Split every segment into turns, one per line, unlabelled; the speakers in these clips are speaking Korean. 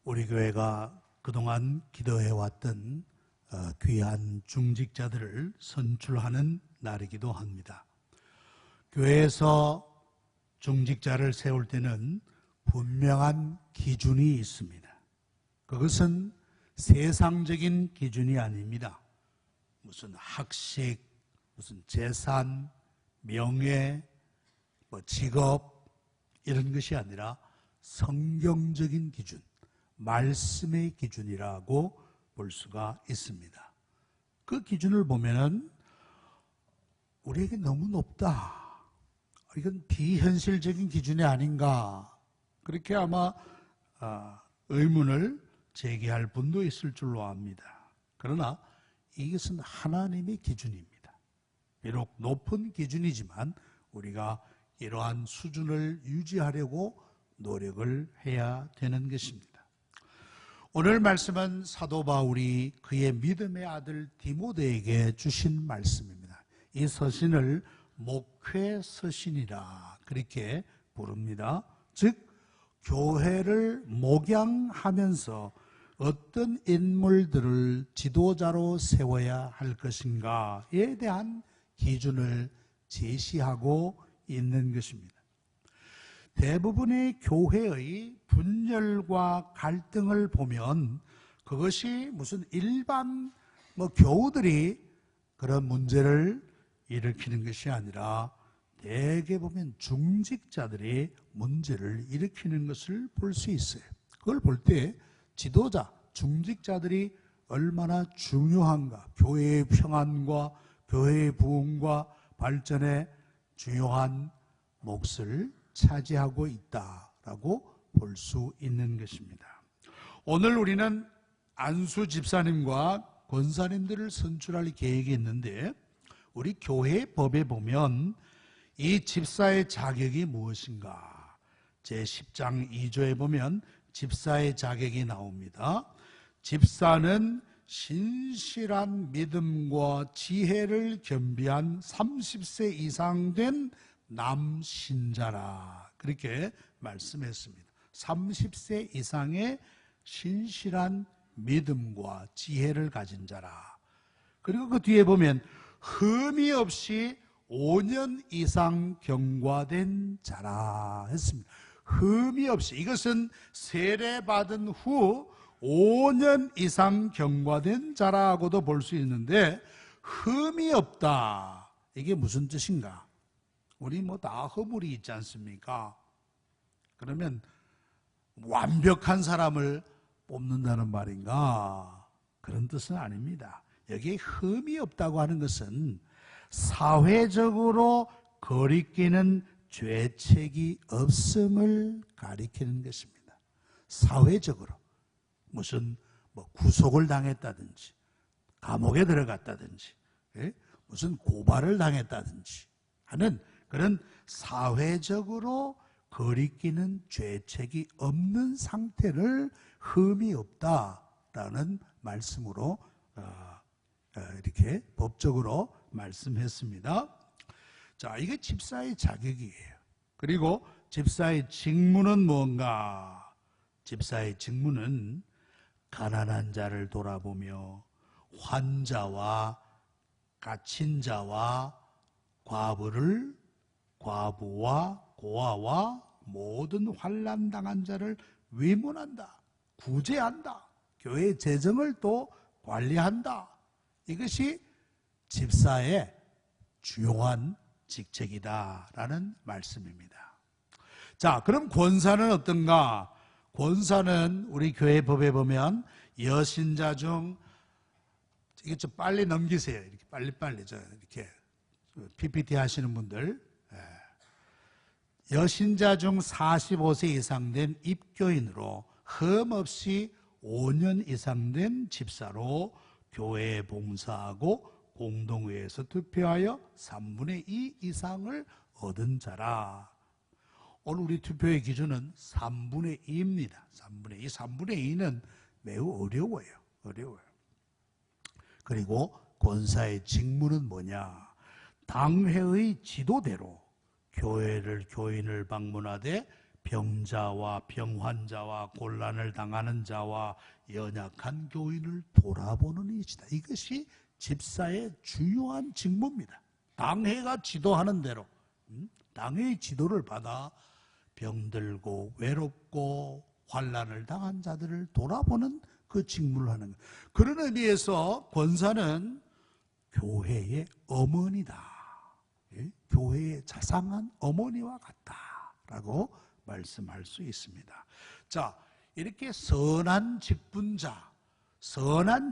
우리 교회가 그동안 기도해왔던 귀한 중직자들을 선출하는 날이기도 합니다. 교회에서 중직자를 세울 때는 분명한 기준이 있습니다. 그것은 세상적인 기준이 아닙니다. 무슨 학식, 무슨 재산, 명예, 직업 이런 것이 아니라 성경적인 기준, 말씀의 기준이라고 볼 수가 있습니다. 그 기준을 보면은 우리에게 너무 높다, 이건 비현실적인 기준이 아닌가, 그렇게 아마 의문을 제기할 분도 있을 줄로 압니다. 그러나 이것은 하나님의 기준입니다. 비록 높은 기준이지만 우리가 이러한 수준을 유지하려고 노력을 해야 되는 것입니다. 오늘 말씀은 사도 바울이 그의 믿음의 아들 디모데에게 주신 말씀입니다. 이 서신을 목회 서신이라 그렇게 부릅니다. 즉 교회를 목양하면서 어떤 인물들을 지도자로 세워야 할 것인가에 대한 기준을 제시하고 있는 것입니다. 대부분의 교회의 분열과 갈등을 보면 그것이 무슨 일반 교우들이 그런 문제를 일으키는 것이 아니라 대개 보면 중직자들이 문제를 일으키는 것을 볼 수 있어요. 그걸 볼 때 지도자, 중직자들이 얼마나 중요한가, 교회의 평안과 교회의 부흥과 발전에 중요한 몫을 차지하고 있다라고 볼 수 있는 것입니다. 오늘 우리는 안수 집사님과 권사님들을 선출할 계획이 있는데 우리 교회 법에 보면 이 집사의 자격이 무엇인가? 제10장 2조에 보면 집사의 자격이 나옵니다. 집사는 신실한 믿음과 지혜를 겸비한 30세 이상 된 남신자라 그렇게 말씀했습니다. 30세 이상의 신실한 믿음과 지혜를 가진 자라. 그리고 그 뒤에 보면 흠이 없이 5년 이상 경과된 자라 했습니다. 흠이 없이, 이것은 세례받은 후 5년 이상 경과된 자라고도 볼 수 있는데 흠이 없다, 이게 무슨 뜻인가? 우리 다 허물이 있지 않습니까? 그러면 완벽한 사람을 뽑는다는 말인가? 그런 뜻은 아닙니다. 여기에 흠이 없다고 하는 것은 사회적으로 거리끼는 죄책이 없음을 가리키는 것입니다. 사회적으로 무슨 구속을 당했다든지 감옥에 들어갔다든지 무슨 고발을 당했다든지 하는 그런 사회적으로 거리끼는 죄책이 없는 상태를 흠이 없다라는 말씀으로 이렇게 법적으로 말씀했습니다. 자, 이게 집사의 자격이에요. 그리고 집사의 직무는 뭔가? 집사의 직무는 가난한 자를 돌아보며 환자와 갇힌 자와 과부와 고아와 모든 환난 당한 자를 위문한다, 구제한다, 교회 재정을 또 관리한다. 이것이 집사의 중요한 직책이다라는 말씀입니다. 자, 그럼 권사는 어떤가? 권사는 우리 교회 법에 보면 여신자 중, 이게 좀 빨리 넘기세요. 이렇게 빨리빨리 이렇게 PPT 하시는 분들, 여신자 중 45세 이상 된 입교인으로 흠 없이 5년 이상 된 집사로 교회에 봉사하고 공동회에서 투표하여 3분의 2 이상을 얻은 자라. 오늘 우리 투표의 기준은 3분의 2입니다. 3분의 2. 3분의 2는 매우 어려워요. 그리고 권사의 직무는 뭐냐? 당회의 지도대로 교인을 방문하되 병자와 병환자와 곤란을 당하는 자와 연약한 교인을 돌아보는 이시다. 이것이 집사의 주요한 직무입니다. 당회가 지도하는 대로 당회의 지도를 받아 병들고 외롭고 환난을 당한 자들을 돌아보는 그 직무를 하는 거예요. 그런 의미에서 권사는 교회의 어머니다. 교회의 자상한 어머니와 같다라고 말씀할 수 있습니다. 자, 이렇게 선한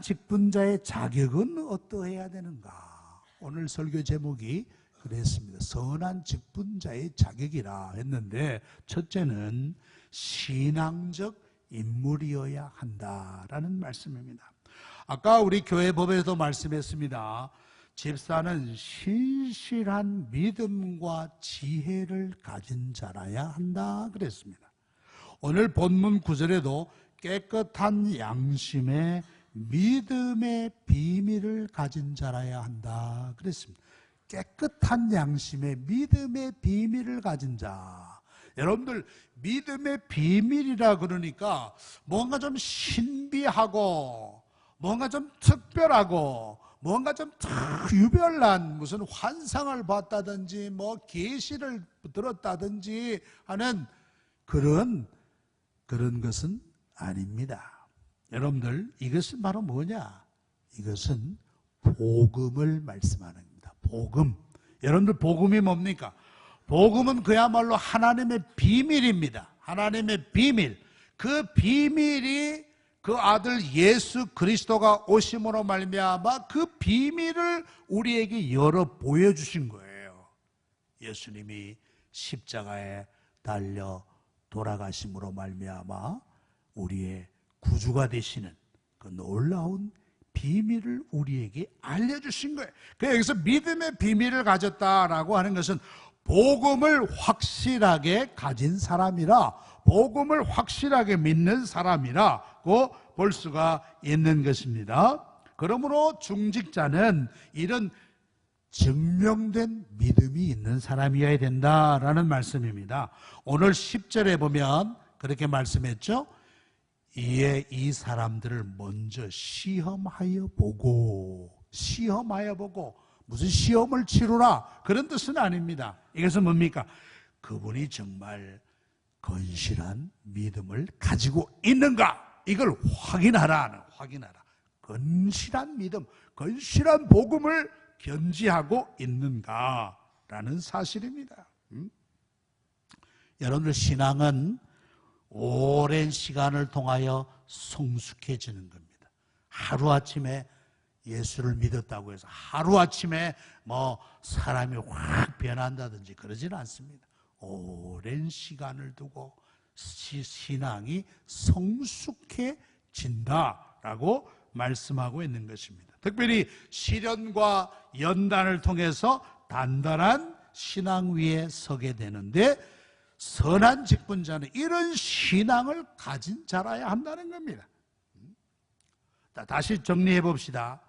직분자의 자격은 어떠해야 되는가? 오늘 설교 제목이 그랬습니다. 선한 직분자의 자격이라 했는데, 첫째는 신앙적 인물이어야 한다라는 말씀입니다. 아까 우리 교회 법에도 말씀했습니다. 집사는 신실한 믿음과 지혜를 가진 자라야 한다 그랬습니다. 오늘 본문 9절에도 깨끗한 양심에 믿음의 비밀을 가진 자라야 한다 그랬습니다. 깨끗한 양심에 믿음의 비밀을 가진 자. 여러분들, 믿음의 비밀이라 그러니까 뭔가 좀 신비하고 뭔가 좀 특별하고 뭔가 좀 유별난 무슨 환상을 봤다든지 뭐 계시를 들었다든지 하는 그런 것은 아닙니다. 여러분들, 이것은 바로 뭐냐? 이것은 복음을 말씀하는 겁니다. 복음. 여러분들, 복음이 뭡니까? 복음은 그야말로 하나님의 비밀입니다. 하나님의 비밀. 그 비밀이 그 아들 예수 그리스도가 오심으로 말미암아 그 비밀을 우리에게 열어 보여주신 거예요. 예수님이 십자가에 달려 돌아가심으로 말미암아 우리의 구주가 되시는 그 놀라운 비밀을 우리에게 알려주신 거예요. 그래서 여기서 믿음의 비밀을 가졌다라고 하는 것은 복음을 확실하게 가진 사람이라, 복음을 확실하게 믿는 사람이라고 볼 수가 있는 것입니다. 그러므로 중직자는 이런 증명된 믿음이 있는 사람이어야 된다라는 말씀입니다. 오늘 10절에 보면 그렇게 말씀했죠. 이에 이 사람들을 먼저 시험하여 보고, 무슨 시험을 치르라 그런 뜻은 아닙니다. 이것은 뭡니까? 그분이 정말 건실한 믿음을 가지고 있는가, 이걸 확인하라. 건실한 믿음, 건실한 복음을 견지하고 있는가라는 사실입니다. 여러분들, 신앙은 오랜 시간을 통하여 성숙해지는 겁니다. 하루아침에 예수를 믿었다고 해서 하루아침에 뭐 사람이 확 변한다든지 그러지는 않습니다. 오랜 시간을 두고 신앙이 성숙해진다라고 말씀하고 있는 것입니다. 특별히 시련과 연단을 통해서 단단한 신앙 위에 서게 되는데, 선한 직분자는 이런 신앙을 가진 자라야 한다는 겁니다. 다시 정리해 봅시다.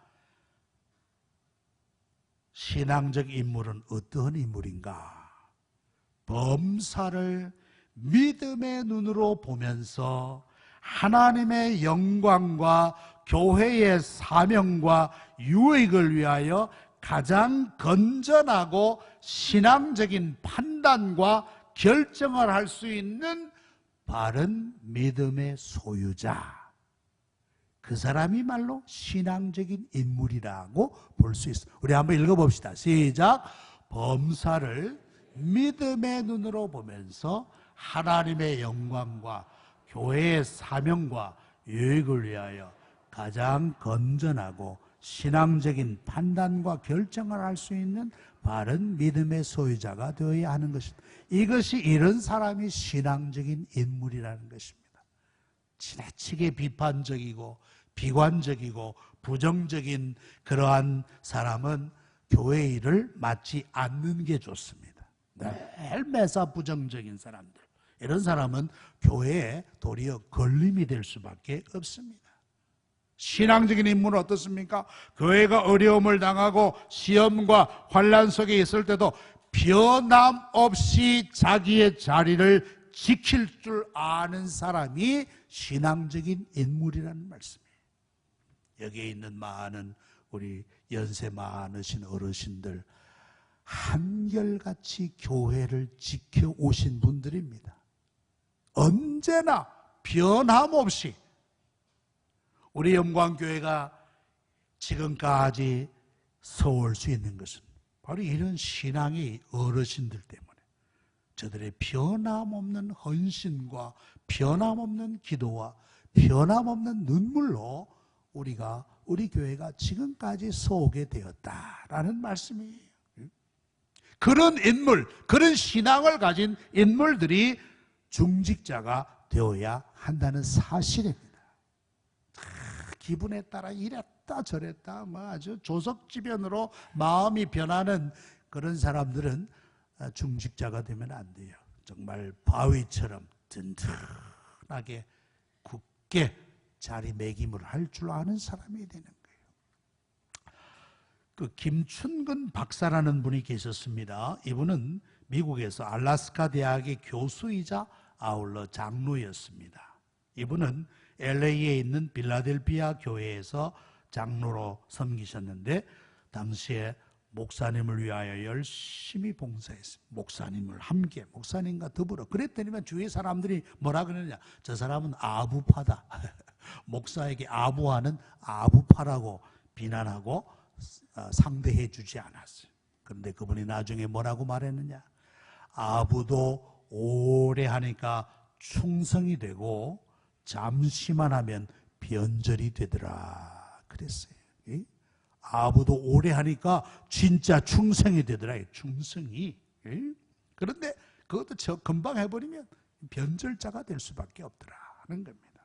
신앙적 인물은 어떠한 인물인가? 범사를 믿음의 눈으로 보면서 하나님의 영광과 교회의 사명과 유익을 위하여 가장 건전하고 신앙적인 판단과 결정을 할 수 있는 바른 믿음의 소유자, 그 사람이 말로 신앙적인 인물이라고 볼 수 있어요. 우리 한번 읽어봅시다. 시작. 범사를 믿음의 눈으로 보면서 하나님의 영광과 교회의 사명과 유익을 위하여 가장 건전하고 신앙적인 판단과 결정을 할 수 있는 바른 믿음의 소유자가 되어야 하는 것입니다. 이것이, 이런 사람이 신앙적인 인물이라는 것입니다. 지나치게 비판적이고 비관적이고 부정적인 그러한 사람은 교회 일을 맡지 않는 게 좋습니다. 매일 매사 부정적인 사람들, 이런 사람은 교회에 도리어 걸림이 될 수밖에 없습니다. 신앙적인 인물은 어떻습니까? 교회가 어려움을 당하고 시험과 환난 속에 있을 때도 변함없이 자기의 자리를 지킬 줄 아는 사람이 신앙적인 인물이라는 말씀이에요. 여기에 있는 많은 우리 연세 많으신 어르신들 한결같이 교회를 지켜오신 분들입니다. 언제나 변함없이 우리 영광교회가 지금까지 서올 수 있는 것은 바로 이런 신앙의 어르신들 때문에 저들의 변함없는 헌신과 변함없는 기도와 변함없는 눈물로 우리 교회가 지금까지 서오게 되었다라는 말씀이에요. 그런 인물, 그런 신앙을 가진 인물들이 중직자가 되어야 한다는 사실입니다. 기분에 따라 이랬다 저랬다 아주 조석지변으로 마음이 변하는 그런 사람들은 중직자가 되면 안 돼요. 정말 바위처럼 든든하게 굳게 자리매김을 할 줄 아는 사람이 되는 거예요. 그 김춘근 박사라는 분이 계셨습니다. 이분은 미국에서 알래스카 대학의 교수이자 아울러 장로였습니다. 이분은 LA에 있는 빌라델피아 교회에서 장로로 섬기셨는데 당시에 목사님을 위하여 열심히 봉사했습니다. 목사님을 함께 목사님과 더불어 그랬더니만 주위 사람들이 뭐라 그러느냐, 저 사람은 아부파다. 목사에게 아부하는 아부파라고 비난하고 상대해 주지 않았어요. 그런데 그분이 나중에 뭐라고 말했느냐, 아부도 오래 하니까 충성이 되고 잠시만 하면 변절이 되더라 그랬어요. 아부도 오래 하니까 진짜 충성이 되더라. 충성이. 그런데 그것도 금방 해버리면 변절자가 될 수밖에 없더라는 겁니다.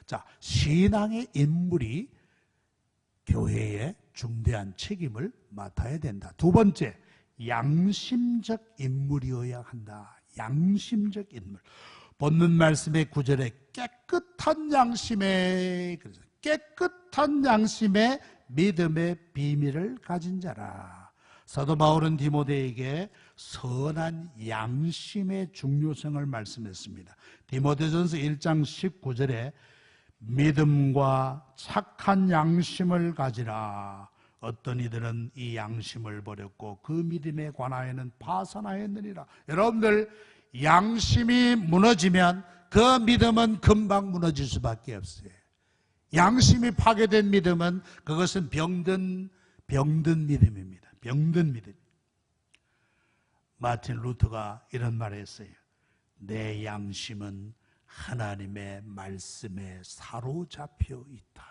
자, 신앙의 인물이 교회에 중대한 책임을 맡아야 된다. 두 번째, 양심적 인물이어야 한다. 양심적 인물. 본문 말씀의 9절에 깨끗한 양심에, 그래서 깨끗한 양심에 믿음의 비밀을 가진 자라. 사도 바울은 디모데에게 선한 양심의 중요성을 말씀했습니다. 디모데전서 1장 19절에 믿음과 착한 양심을 가지라. 어떤 이들은 이 양심을 버렸고 그 믿음에 관하여는 파산하였느니라. 여러분들, 양심이 무너지면 그 믿음은 금방 무너질 수밖에 없어요. 양심이 파괴된 믿음은 그것은 병든 믿음입니다. 병든 믿음. 마틴 루터가 이런 말을 했어요. 내 양심은 하나님의 말씀에 사로잡혀 있다.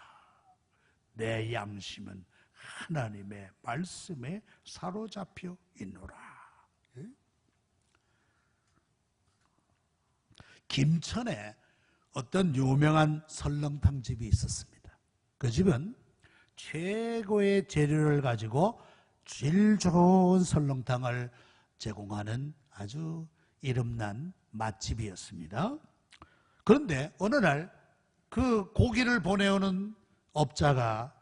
내 양심은 하나님의 말씀에 사로잡혀 있노라. 김천에 어떤 유명한 설렁탕 집이 있었습니다. 그 집은 최고의 재료를 가지고 질 좋은 설렁탕을 제공하는 아주 이름난 맛집이었습니다. 그런데 어느 날 그 고기를 보내오는 업자가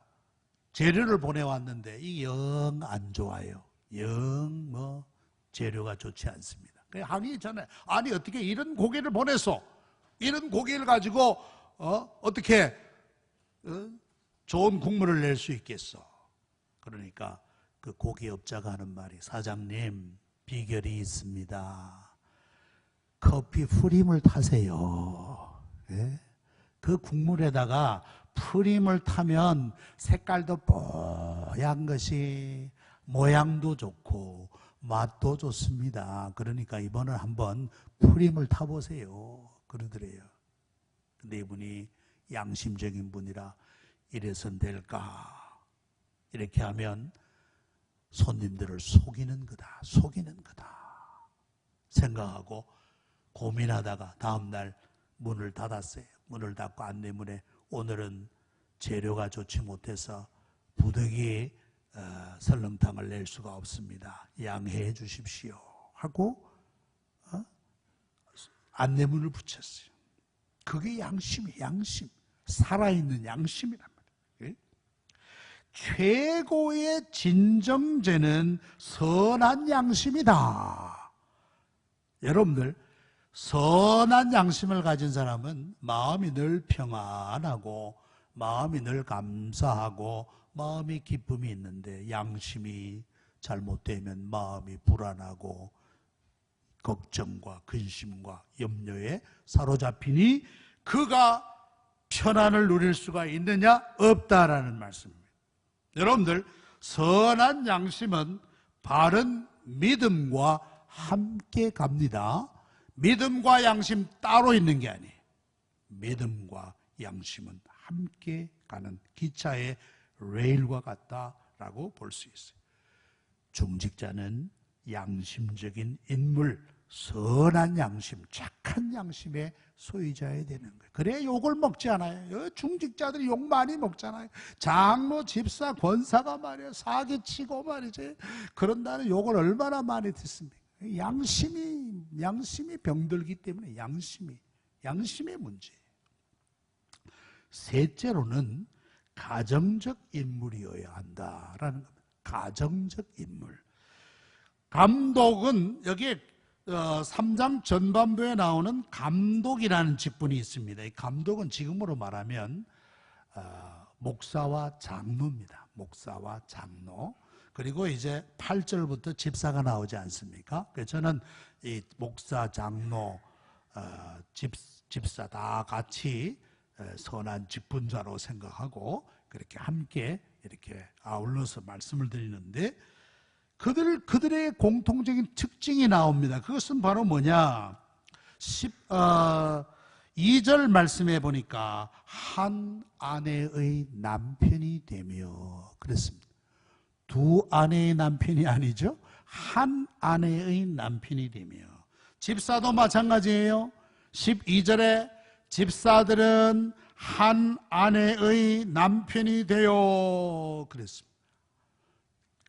재료를 보내왔는데 이게 영 안 좋아요. 영 재료가 좋지 않습니다. 하기 전에 아니 어떻게 이런 고기를 보내서 이런 고기를 가지고 어떻게 좋은 국물을 낼 수 있겠어. 그러니까 그 고기업자가 하는 말이, 사장님 비결이 있습니다. 커피 프림을 타세요. 예? 그 국물에다가 프림을 타면 색깔도 뽀얀 것이 모양도 좋고 맛도 좋습니다. 그러니까 이번은 한번 프림을 타보세요. 그러더래요. 근데 이분이 양심적인 분이라 이래선 될까? 이렇게 하면 손님들을 속이는 거다. 생각하고 고민하다가 다음날 문을 닫았어요. 문을 닫고 안내문에 오늘은 재료가 좋지 못해서 부득이 설렁탕을 낼 수가 없습니다. 양해해 주십시오. 하고 안내문을 붙였어요. 그게 양심이에요. 양심. 살아있는 양심이란 말이에요. 최고의 진정제는 선한 양심이다. 여러분들, 선한 양심을 가진 사람은 마음이 늘 평안하고 마음이 늘 감사하고 마음이 기쁨이 있는데, 양심이 잘못되면 마음이 불안하고 걱정과 근심과 염려에 사로잡히니 그가 편안을 누릴 수가 있느냐? 없다라는 말씀입니다. 여러분들, 선한 양심은 바른 믿음과 함께 갑니다. 믿음과 양심 따로 있는 게 아니에요. 믿음과 양심은 함께 가는 기차의 레일과 같다라고 볼 수 있어요. 중직자는 양심적인 인물, 선한 양심, 착한 양심의 소유자야 되는 거예요. 그래야 욕을 먹지 않아요. 중직자들이 욕 많이 먹잖아요. 장로, 집사, 권사가 말이에요, 사기치고 말이지. 그런다는 욕을 얼마나 많이 듣습니까? 양심이 병들기 때문에 양심의 문제예요. 셋째로는 가정적 인물이어야 한다라는 겁니다. 가정적 인물. 감독은 여기에 3장 전반부에 나오는 감독이라는 직분이 있습니다. 이 감독은 지금으로 말하면 목사와 장로입니다. 목사와 장로. 그리고 이제 8절부터 집사가 나오지 않습니까? 그래서 저는 이 목사, 장로, 집사 다 같이 선한 직분자로 생각하고 그렇게 함께 이렇게 아울러서 말씀을 드리는데, 그들의 공통적인 특징이 나옵니다. 그것은 바로 뭐냐? 2절 말씀해 보니까 한 아내의 남편이 되며 그랬습니다. 두 아내의 남편이 아니죠. 한 아내의 남편이 되며. 집사도 마찬가지예요. 12절에 집사들은 한 아내의 남편이 되어 그랬습니다.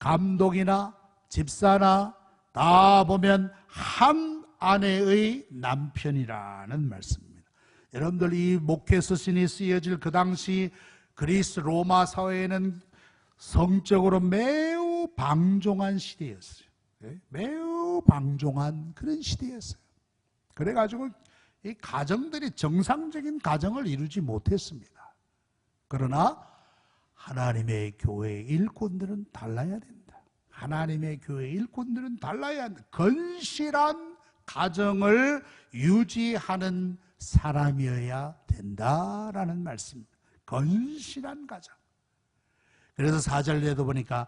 감독이나 집사나 다 보면 한 아내의 남편이라는 말씀입니다. 여러분들, 이 목회 서신이 쓰여질 그 당시 그리스 로마 사회에는 성적으로 매우 방종한 시대였어요. 매우 방종한 그런 시대였어요. 그래가지고 이 가정들이 정상적인 가정을 이루지 못했습니다. 그러나 하나님의 교회의 일꾼들은 달라야 된다. 하나님의 교회의 일꾼들은 달라야 한다. 건실한 가정을 유지하는 사람이어야 된다라는 말씀입니다. 건실한 가정. 그래서 4절에도 보니까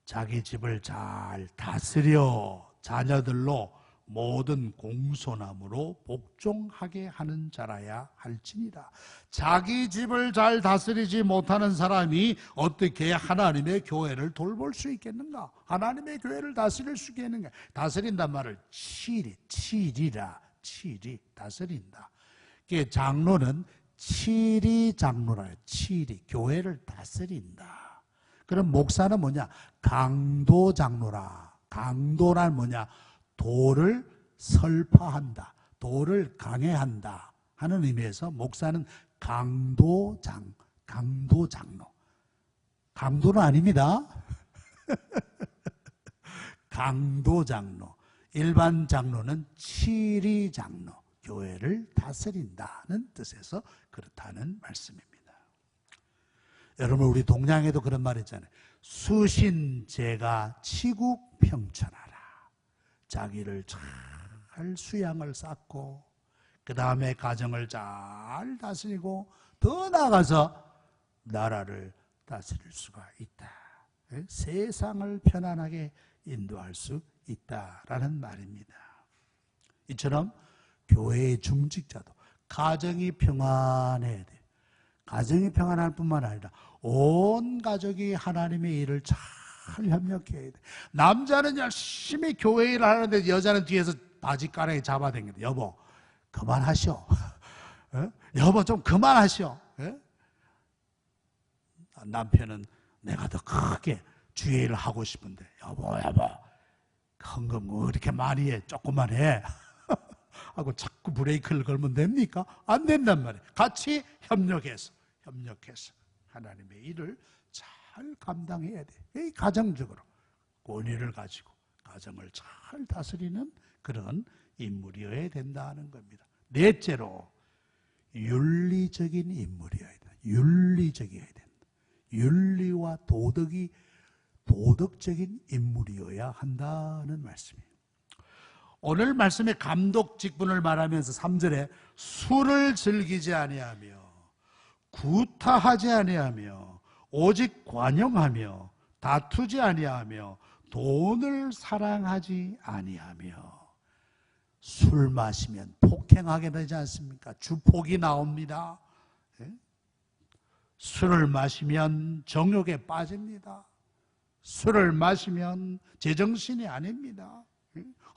자기 집을 잘 다스려 자녀들로 모든 공손함으로 복종하게 하는 자라야 할지니라. 자기 집을 잘 다스리지 못하는 사람이 어떻게 하나님의 교회를 돌볼 수 있겠는가? 하나님의 교회를 다스릴 수 있겠는가? 다스린단 말을 칠이라, 다스린다. 장로는 칠이 장로라, 칠이 교회를 다스린다. 그럼 목사는 뭐냐? 강도 장로라. 강도란 뭐냐? 도를 설파한다, 도를 강해한다 하는 의미에서 목사는 강도 장로. 강도는 아닙니다. 강도 장로. 일반 장로는 칠이 장로, 교회를 다스린다는 뜻에서 그렇다는 말씀입니다. 여러분, 우리 동양에도 그런 말 있잖아요. 수신제가 치국평천하라. 자기를 잘 수양을 쌓고 그 다음에 가정을 잘 다스리고 더 나아가서 나라를 다스릴 수가 있다. 세상을 편안하게 인도할 수 있다라는 말입니다. 이처럼 교회의 중직자도 가정이 평안해야 돼요. 가정이 평안할 뿐만 아니라 온 가족이 하나님의 일을 잘 협력해야 돼. 남자는 열심히 교회 일을 하는데 여자는 뒤에서 바지가랑이 잡아당긴다. 여보, 그만하시오. 여보, 좀 그만하시오. 남편은 내가 더 크게 주의 일을 하고 싶은데, 여보, 헌금 뭐 이렇게 많이 해, 조금만 해 하고 자꾸 브레이크를 걸면 됩니까? 안 된단 말이에요. 같이 협력해서 하나님의 일을 잘 감당해야 돼. 가정적으로 권위를 가지고 가정을 잘 다스리는 그런 인물이어야 된다 하는 겁니다. 넷째로 윤리적인 인물이어야 된다. 윤리적이어야 된다. 윤리와 도덕이 도덕적인 인물이어야 한다는 말씀이에요. 오늘 말씀의 감독 직분을 말하면서 3절에 술을 즐기지 아니하며 구타하지 아니하며 오직 관용하며 다투지 아니하며 돈을 사랑하지 아니하며. 술 마시면 폭행하게 되지 않습니까? 주폭이 나옵니다. 술을 마시면 정욕에 빠집니다. 술을 마시면 제정신이 아닙니다.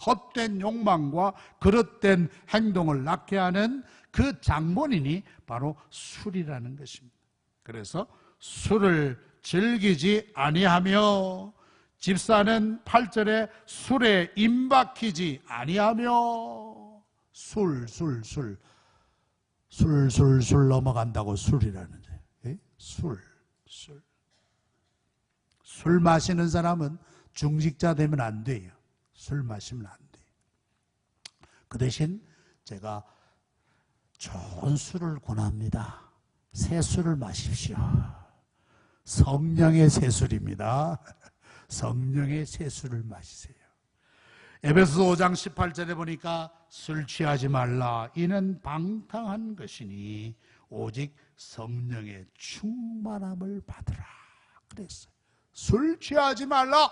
헛된 욕망과 그릇된 행동을 낳게 하는 그 장본인이 바로 술이라는 것입니다. 그래서 술을 즐기지 아니하며, 집사는 8절에 술에 임박히지 아니하며. 술 넘어간다고 술이라는 거예요. 술 마시는 사람은 중직자 되면 안 돼요. 술 마시면 안 돼요. 그 대신 제가 좋은 술을 권합니다. 새 술을 마십시오. 성령의 새 술입니다. 성령의 새 술을 마시세요. 에베소서 5장 18절에 보니까 술 취하지 말라. 이는 방탕한 것이니 오직 성령의 충만함을 받으라. 그랬어요. 술 취하지 말라.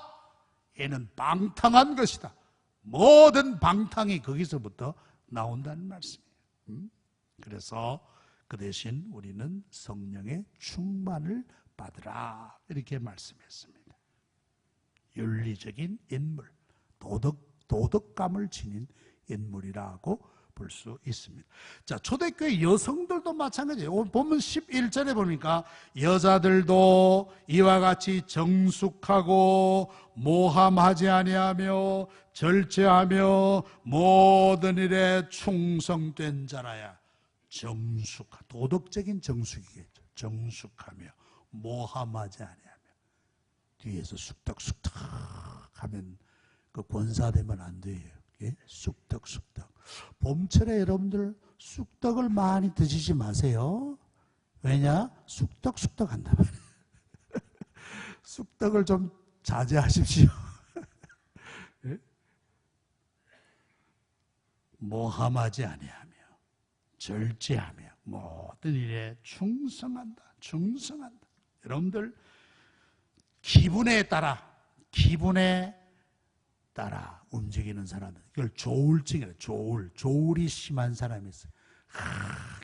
얘는 방탕한 것이다. 모든 방탕이 거기서부터 나온다는 말씀이에요. 그래서 그 대신 우리는 성령의 충만을 받으라. 이렇게 말씀했습니다. 윤리적인 인물, 도덕감을 지닌 인물이라고 볼 수 있습니다. 자, 초대교회 여성들도 마찬가지예요. 본문 11절에 보니까 여자들도 이와 같이 정숙하고 모함하지 아니하며 절제하며 모든 일에 충성된 자라야. 도덕적인 정숙이겠죠. 정숙하며 모함하지 아니하며. 뒤에서 쑥덕쑥덕 하면 그 권사되면 안 돼요. 예? 쑥덕쑥덕. 봄철에 여러분들 쑥떡을 많이 드시지 마세요. 왜냐? 쑥덕쑥덕 한다 말이에요. 쑥떡을 좀 자제하십시오. 예? 모함하지 아니하며 절제하며 모든 일에 충성한다. 여러분들 기분에 따라 움직이는 사람들, 이걸 조울증이래요. 조울이 심한 사람이 있어요.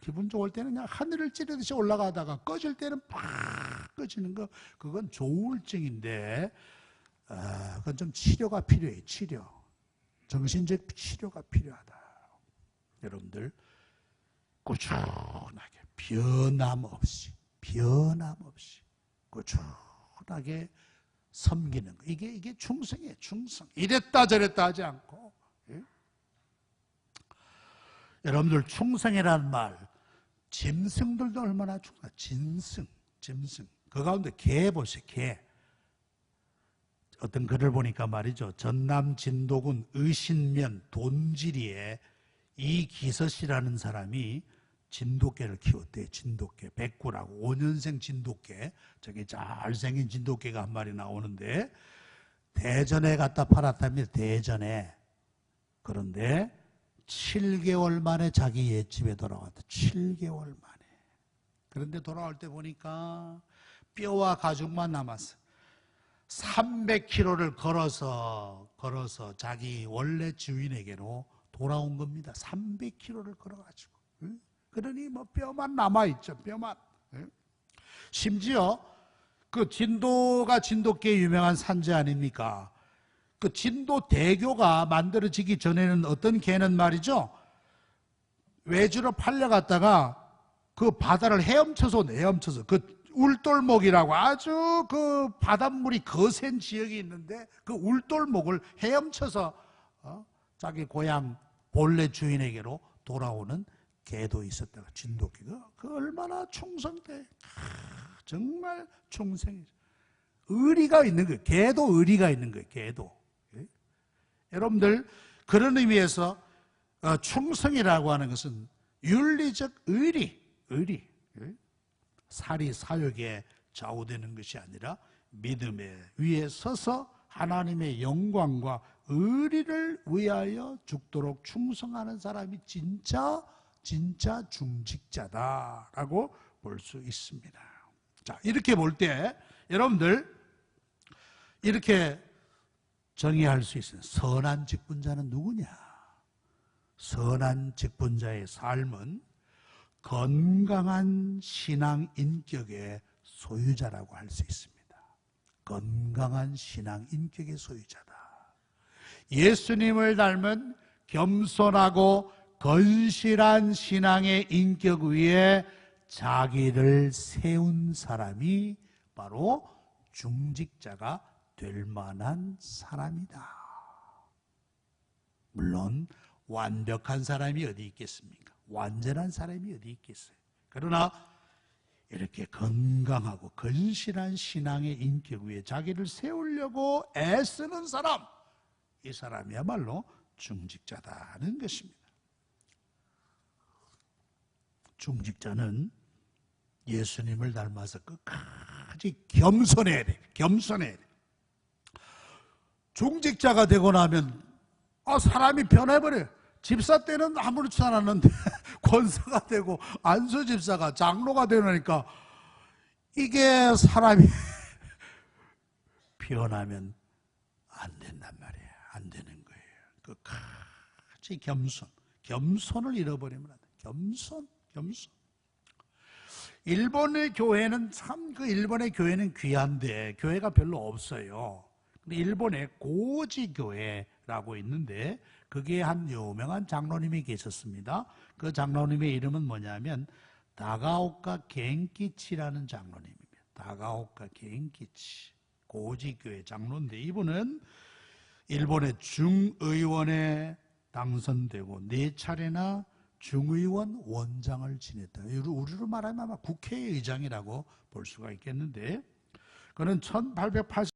기분 좋을 때는 그냥 하늘을 찌르듯이 올라가다가 꺼질 때는 팍 꺼지는 거, 그건 조울증인데, 그건 좀 치료가 필요해요. 정신적 치료가 필요하다. 여러분들 꾸준하게 변함없이 꾸준하게 섬기는 거. 이게 충성이에요. 충성. 이랬다 저랬다 하지 않고. 예? 여러분들 충성이라는 말, 짐승들도 얼마나 충성. 짐승. 그 가운데 개 보세요. 개. 어떤 글을 보니까 말이죠. 전남 진도군 의신면 돈지리에 이기서씨라는 사람이 진돗개를 키웠대요. 진돗개, 백구라고. 5년생 진돗개. 저기 잘생긴 진돗개가 한 마리 나오는데 대전에 갖다 팔았답니다. 대전에. 그런데 7개월 만에 자기 옛집에 돌아왔다. 7개월 만에. 그런데 돌아올 때 보니까 뼈와 가죽만 남았어. 300km를 걸어서 자기 원래 주인에게로 돌아온 겁니다. 300km를 걸어가지고. 그러니 뭐 뼈만 남아있죠. 뼈만. 심지어 그 진도가 진돗개 유명한 산지 아닙니까? 그 진도 대교가 만들어지기 전에는 어떤 개는 말이죠, 외주로 팔려갔다가 그 바다를 헤엄쳐서 그 울돌목이라고 아주 그 바닷물이 거센 지역이 있는데 그 울돌목을 헤엄쳐서 자기 고향 본래 주인에게로 돌아오는 개도 있었다가 진돗개가 그 얼마나 충성돼. 정말 충성이죠. 의리가 있는 거예요. 개도 의리가 있는 거예요. 개도. 예? 여러분들 그런 의미에서 충성이라고 하는 것은 윤리적 의리, 사리 사욕에 좌우되는 것이 아니라 믿음의 위에 서서 하나님의 영광과 의리를 위하여 죽도록 충성하는 사람이 진짜 중직자다라고 볼 수 있습니다. 자, 이렇게 볼 때 여러분들 이렇게 정의할 수 있어요. 선한 직분자는 누구냐? 선한 직분자의 삶은 건강한 신앙 인격의 소유자라고 할 수 있습니다. 건강한 신앙 인격의 소유자다. 예수님을 닮은 겸손하고 건실한 신앙의 인격 위에 자기를 세운 사람이 바로 중직자가 될 만한 사람이다. 물론 완벽한 사람이 어디 있겠습니까? 완전한 사람이 어디 있겠어요? 그러나 이렇게 건강하고 건실한 신앙의 인격 위에 자기를 세우려고 애쓰는 사람, 이 사람이야말로 중직자다는 것입니다. 중직자는 예수님을 닮아서 끝까지 겸손해야 돼. 겸손해야 돼. 중직자가 되고 나면 사람이 변해버려요. 집사 때는 아무렇지 않았는데 권사가 되고 안수 집사가 장로가 되니까 이게 사람이 변하면 안 된단 말이에요. 안 되는 거예요. 끝까지 겸손을 잃어버리면 안 돼요. 겸손. 일본의 교회는 일본의 교회는 귀한데 교회가 별로 없어요. 근데 일본에 고지교회라고 있는데 거기에 한 유명한 장로님이 계셨습니다. 그 장로님의 이름은 뭐냐면 다가오카 겐키치라는 장로님입니다. 다가오카 겐키치 고지교회 장로인데 이분은 일본의 중의원에 당선되고 4차례나 중의원 원장을 지냈다. 우리로 말하면 아마 국회의장이라고 볼 수가 있겠는데 그는 1880